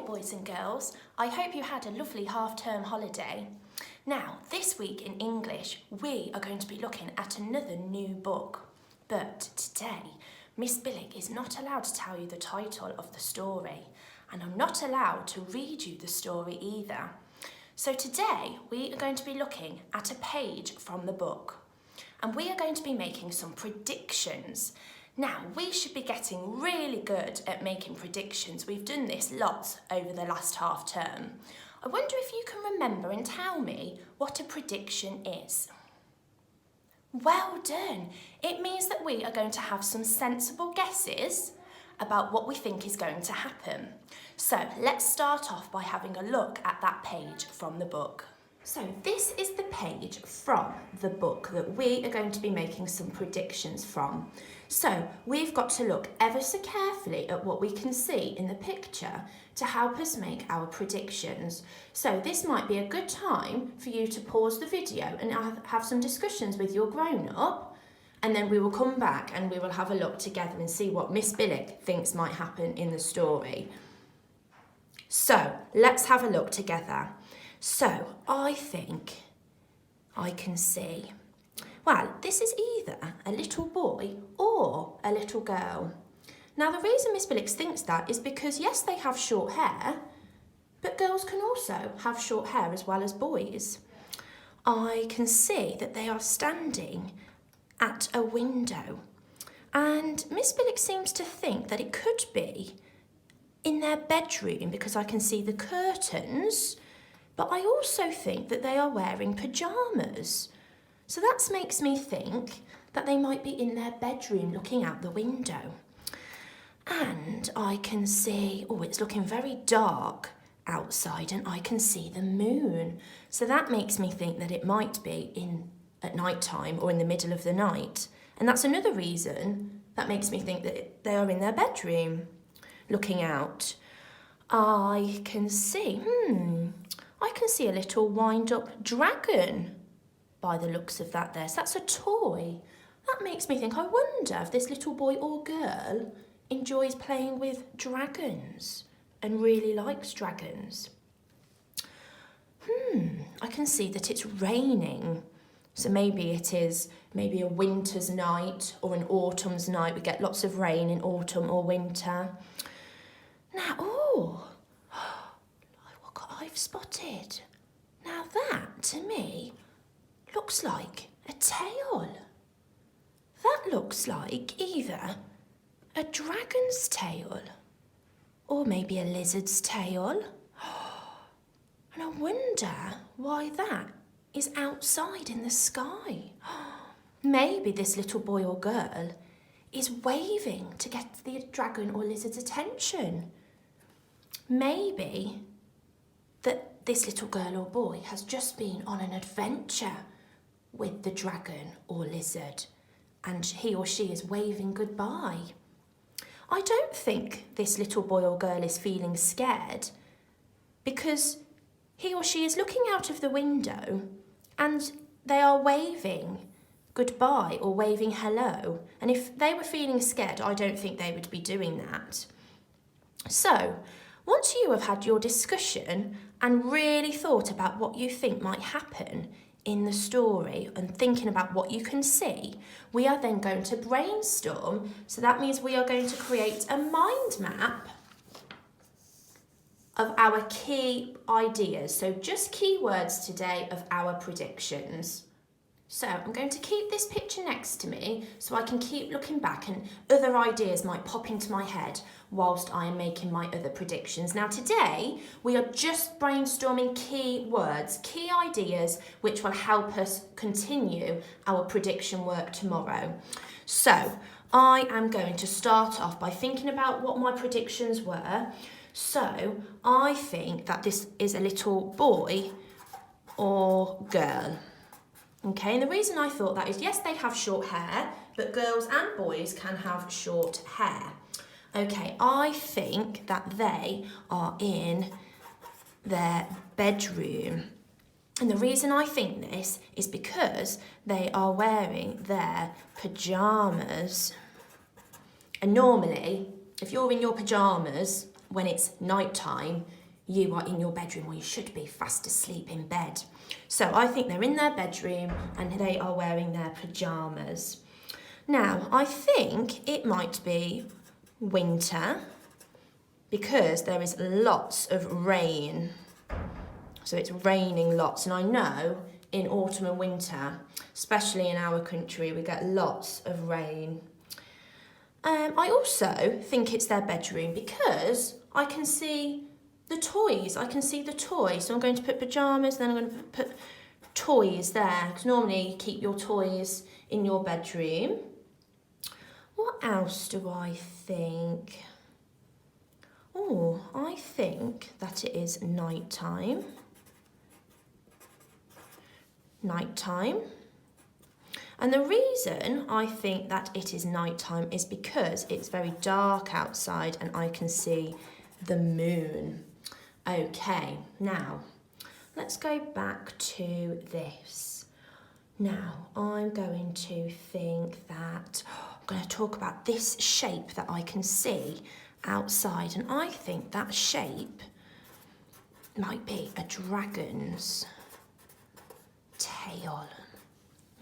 boys and girls. I hope you had a lovely half-term holiday. Now, this week in English, we are going to be looking at another new book. But today, Miss Billick is not allowed to tell you the title of the story, and I'm not allowed to read you the story either. So today, we are going to be looking at a page from the book, and we are going to be making some predictions. Now, we should be getting really good at making predictions. We've done this lots over the last half term. I wonder if you can remember and tell me what a prediction is. Well done. It means that we are going to have some sensible guesses about what we think is going to happen. So let's start off by having a look at that page from the book. So this is the page from the book that we are going to be making some predictions from. So we've got to look ever so carefully at what we can see in the picture to help us make our predictions. So this might be a good time for you to pause the video and have some discussions with your grown-up, and then we will come back and we will have a look together and see what Miss Billick thinks might happen in the story. So let's have a look together. So I think I can see, well, this is either a little boy or a little girl. Now, the reason Miss Billick thinks that is because, yes, they have short hair, but girls can also have short hair as well as boys. I can see that they are standing at a window, and Miss Billick seems to think that it could be in their bedroom because I can see the curtains, but I also think that they are wearing pyjamas. So that makes me think that they might be in their bedroom looking out the window. And I can see, oh, it's looking very dark outside, and I can see the moon. So that makes me think that it might be at night time or in the middle of the night. And that's another reason that makes me think that they are in their bedroom looking out. I can see a little wind-up dragon by the looks of that there. So that's a toy. That makes me think, I wonder if this little boy or girl enjoys playing with dragons and really likes dragons. I can see that it's raining. So maybe it is a winter's night or an autumn's night. We get lots of rain in autumn or winter. Now, look what I've spotted. Now that, to me, looks like a tail. That looks like either a dragon's tail or maybe a lizard's tail. And I wonder why that is outside in the sky. Maybe this little boy or girl is waving to get the dragon or lizard's attention. Maybe that this little girl or boy has just been on an adventure with the dragon or lizard, and he or she is waving goodbye. I don't think this little boy or girl is feeling scared because he or she is looking out of the window and they are waving goodbye or waving hello. And if they were feeling scared, I don't think they would be doing that. So, once you have had your discussion and really thought about what you think might happen in the story and thinking about what you can see, we are then going to brainstorm. So that means we are going to create a mind map of our key ideas. So just keywords today of our predictions. So I'm going to keep this picture next to me so I can keep looking back and other ideas might pop into my head whilst I am making my other predictions. Now today, we are just brainstorming key words, key ideas, which will help us continue our prediction work tomorrow. So I am going to start off by thinking about what my predictions were. So I think that this is a little boy or girl. Okay, and the reason I thought that is, yes, they have short hair, but girls and boys can have short hair. Okay, I think that they are in their bedroom. And the reason I think this is because they are wearing their pyjamas. And normally, if you're in your pyjamas, when it's night time, you are in your bedroom, or you should be fast asleep in bed. So I think they're in their bedroom and they are wearing their pyjamas. Now, I think it might be winter because there is lots of rain. So it's raining lots, and I know in autumn and winter, especially in our country, we get lots of rain. I also think it's their bedroom because I can see the toys. So I'm going to put pyjamas, then I'm going to put toys there, because normally you keep your toys in your bedroom. What else do I think? Oh, I think that it is nighttime. And the reason I think that it is nighttime is because it's very dark outside and I can see the moon. Okay, now let's go back to this. Now I'm going to think that I'm going to talk about this shape that I can see outside, and I think that shape might be a dragon's tail.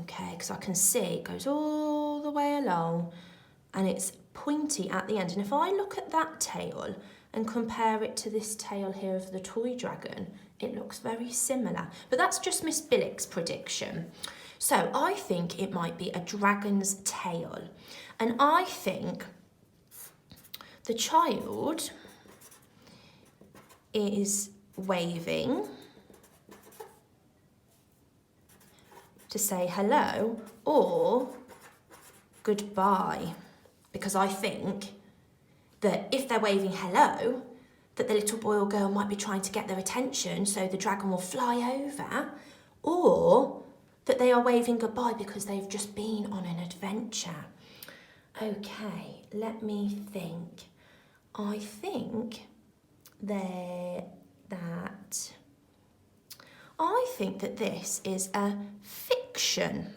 Okay, because I can see it goes all the way along and it's pointy at the end. And if I look at that tail and compare it to this tail here of the toy dragon, it looks very similar. But that's just Miss Billick's prediction. So I think it might be a dragon's tail. And I think the child is waving to say hello or goodbye, because I think that if they're waving hello, that the little boy or girl might be trying to get their attention so the dragon will fly over, or that they are waving goodbye because they've just been on an adventure. Okay, let me think. I think that this is a fiction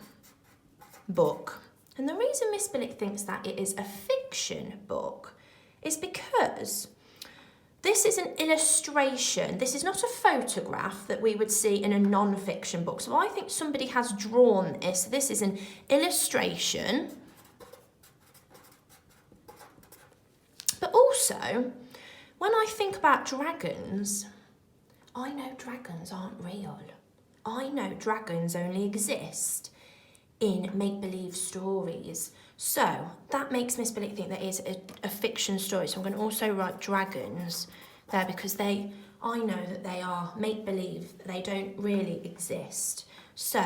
book. And the reason Miss Billick thinks that it is a fiction book is because this is an illustration. This is not a photograph that we would see in a non-fiction book. So I think somebody has drawn this. This is an illustration. But also, when I think about dragons, I know dragons aren't real. I know dragons only exist in make-believe stories. So that makes Miss Billick think that is a fiction story. So I'm going to also write dragons there because I know that they are make-believe. They don't really exist. So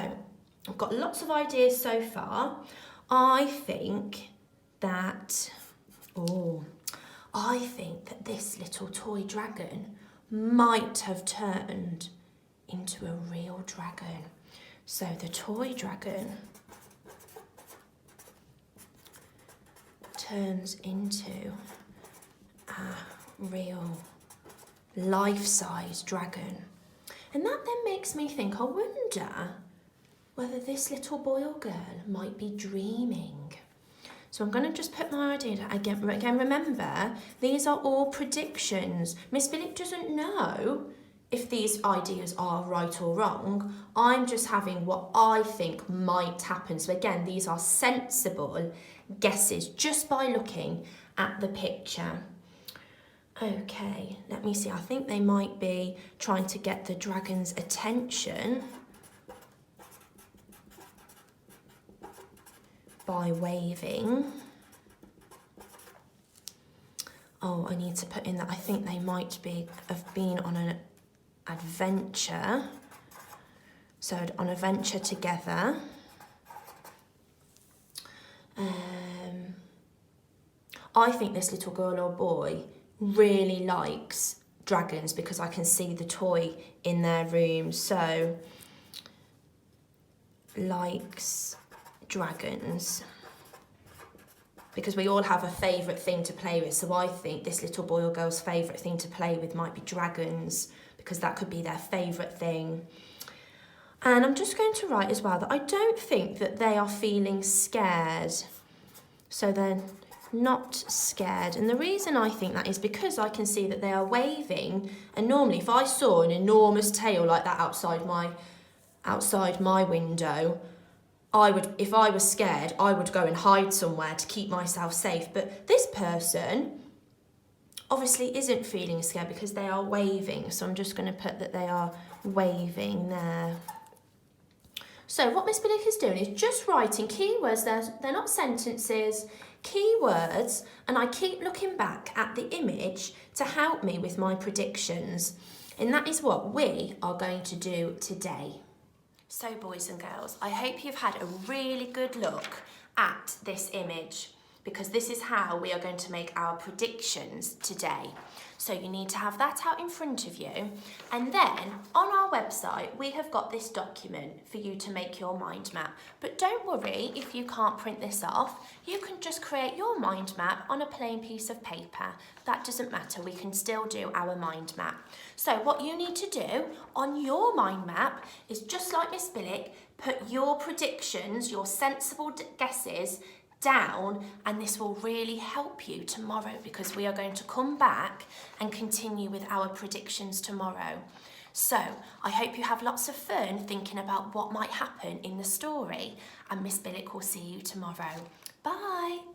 I've got lots of ideas so far. I think that this little toy dragon might have turned into a real dragon. So the toy dragon turns into a real life-size dragon. And that then makes me think, I wonder whether this little boy or girl might be dreaming. So I'm going to just put my idea down. Again, remember, these are all predictions. Miss Billick doesn't know if these ideas are right or wrong. I'm just having what I think might happen. So again, these are sensible guesses just by looking at the picture. Okay, let me see. I think they might be trying to get the dragon's attention by waving. Oh, I need to put in that I think they might have been on an adventure. So on a venture together. I think this little girl or boy really likes dragons because I can see the toy in their room. So likes dragons because we all have a favourite thing to play with. So I think this little boy or girl's favourite thing to play with might be dragons because that could be their favourite thing. And I'm just going to write as well that I don't think that they are feeling scared. So then not scared. And the reason I think that is because I can see that they are waving. And normally if I saw an enormous tail like that outside my window, if I was scared, I would go and hide somewhere to keep myself safe. But this person obviously isn't feeling scared because they are waving. So I'm just going to put that they are waving there. So what Miss Billick is doing is just writing keywords. They're not sentences, keywords, and I keep looking back at the image to help me with my predictions. And that is what we are going to do today. So boys and girls, I hope you've had a really good look at this image, because this is how we are going to make our predictions today. So you need to have that out in front of you. And then on our website, we have got this document for you to make your mind map. But don't worry if you can't print this off. You can just create your mind map on a plain piece of paper. That doesn't matter, we can still do our mind map. So what you need to do on your mind map is, just like Miss Billick, put your predictions, your sensible guesses down, and this will really help you tomorrow, because we are going to come back and continue with our predictions tomorrow. So I hope you have lots of fun thinking about what might happen in the story, and Miss Billick will see you tomorrow. Bye.